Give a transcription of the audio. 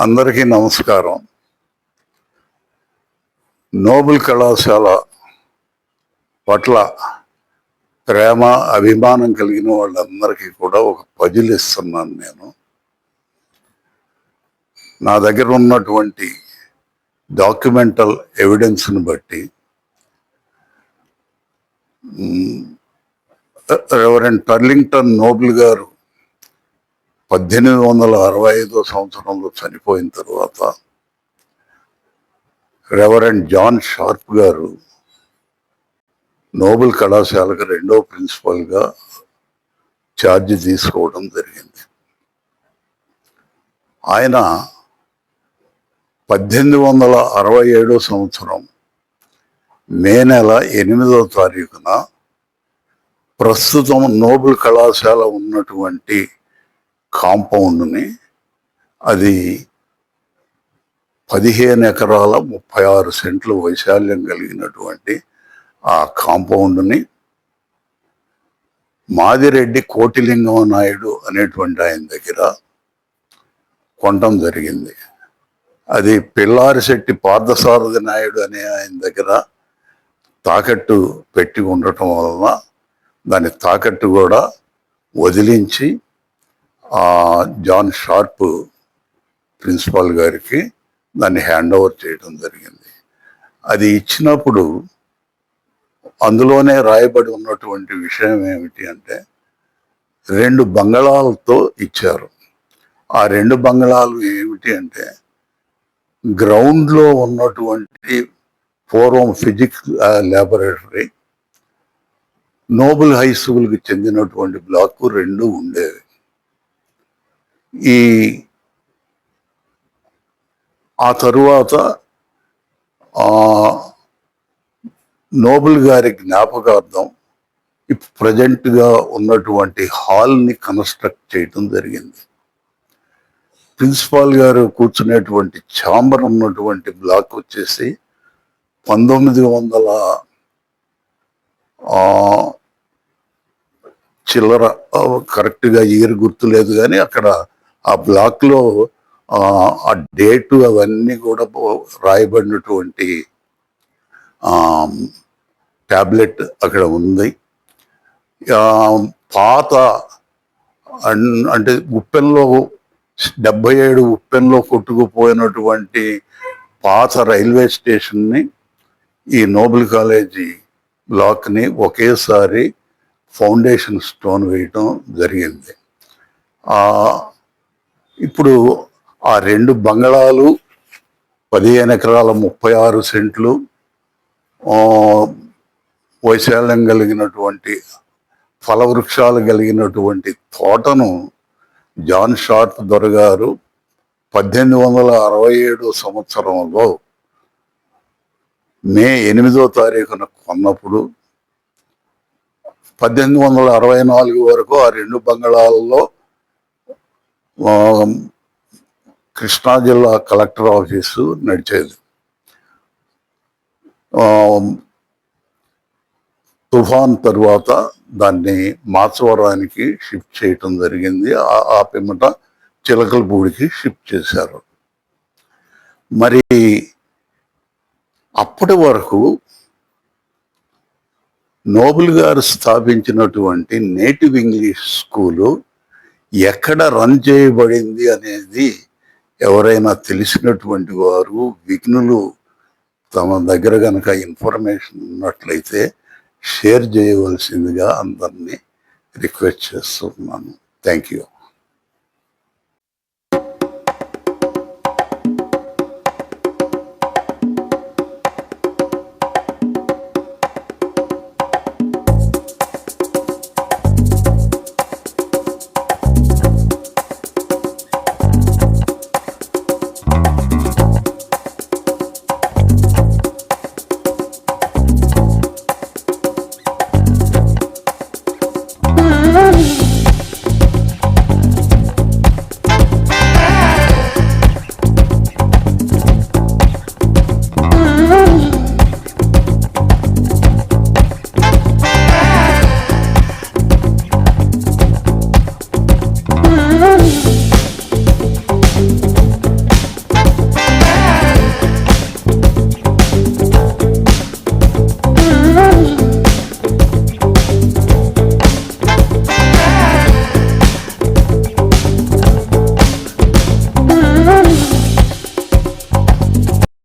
అందరికీ నమస్కారం. నోబెల్ కళాశాల పట్ల ప్రేమ, అభిమానం కలిగిన వాళ్ళందరికీ కూడా ఒక పజిల్ ఇస్తున్నాను నేను. నా దగ్గర ఉన్నటువంటి డాక్యుమెంటల్ ఎవిడెన్స్ని బట్టి రెవరెండ్ టర్లింగ్టన్ నోబెల్ గారు 1865 సంవత్సరంలో చనిపోయిన తర్వాత రెవరెండ్ జాన్ షార్ప్ గారు నోబెల్ కళాశాలకు రెండో ప్రిన్సిపల్గా ఛార్జ్ తీసుకోవడం జరిగింది. ఆయన 1867 సంవత్సరం మే నెల 8వ తారీఖున ప్రస్తుతం నోబెల్ కళాశాల ఉన్నటువంటి కాంపౌండ్ని, అది 15 ఎకరాల 36 సెంట్ల వైశాల్యం కలిగినటువంటి ఆ కాంపౌండ్ని మాదిరెడ్డి కోటిలింగం నాయుడు అనేటువంటి ఆయన దగ్గర కొనడం జరిగింది. అది పిల్లారిశెట్టి పార్థసారథి నాయుడు అనే ఆయన దగ్గర తాకట్టు పెట్టి ఉండటం వలన దాని తాకట్టు కూడా వదిలించి జాన్ షార్ప్ ప్రిన్సిపాల్ గారికి దాన్ని హ్యాండ్ ఓవర్ చేయడం జరిగింది. అది ఇచ్చినప్పుడు అందులోనే రాయబడి ఉన్నటువంటి విషయం ఏమిటి అంటే 2 బంగళాలతో ఇచ్చారు. ఆ 2 బంగళాలు ఏమిటి అంటే గ్రౌండ్లో ఉన్నటువంటి పూర్వం ఫిజిక్స్ ల్యాబొరేటరీ, నోబెల్ హై స్కూల్కి చెందినటువంటి బ్లాక్ 2 ఉండేవి. ఆ తరువాత నోబెల్ గారి జ్ఞాపకార్థం ఇప్పుడు ప్రజెంట్గా ఉన్నటువంటి హాల్ని కన్స్ట్రక్ట్ చేయడం జరిగింది. ప్రిన్సిపాల్ గారు కూర్చునేటువంటి ఛాంబర్ ఉన్నటువంటి బ్లాక్ వచ్చేసి 1900 చిల్లర, కరెక్ట్గా ఇయర్ గుర్తులేదు, కానీ అక్కడ ఆ బ్లాక్లో ఆ డేటు అవన్నీ కూడా రాయబడినటువంటి ట్యాబ్లెట్ అక్కడ ఉంది. పాత అంటే ఉప్పెన్లో 77 ఉప్పెన్లో కొట్టుకుపోయినటువంటి పాత రైల్వే స్టేషన్ని, ఈ నోబెల్ కాలేజీ బ్లాక్ని ఒకేసారి ఫౌండేషన్ స్టోన్ వేయటం జరిగింది. ఇప్పుడు ఆ 2 బంగళాలు 15 ఎకరాల 36 సెంట్లు వైశాల్యం కలిగినటువంటి ఫలవృక్షాలు కలిగినటువంటి తోటను జాన్ షార్ప్ దొరగారు 1867 సంవత్సరంలో మే 8వ తారీఖున కొన్నప్పుడు 1864 వరకు ఆ 2 బంగళాలలో కృష్ణా జిల్లా కలెక్టర్ ఆఫీసు నడిచేది. తుఫాన్ తరువాత దాన్ని మాచవరానికి షిఫ్ట్ చేయటం జరిగింది. ఆ పిమ్మట చిలకలపూడికి షిఫ్ట్ చేశారు. మరి అప్పటి వరకు నోబెల్ గారు స్థాపించినటువంటి నేటివ్ ఇంగ్లీష్ స్కూలు ఎక్కడ రన్ చేయబడింది అనేది ఎవరైనా తెలిసినటువంటి వారు, విఘ్నులు తమ దగ్గర కనుక ఇన్ఫర్మేషన్ ఉన్నట్లయితే షేర్ చేయవలసిందిగా అందరినీ రిక్వెస్ట్ చేస్తున్నాను. Thank you.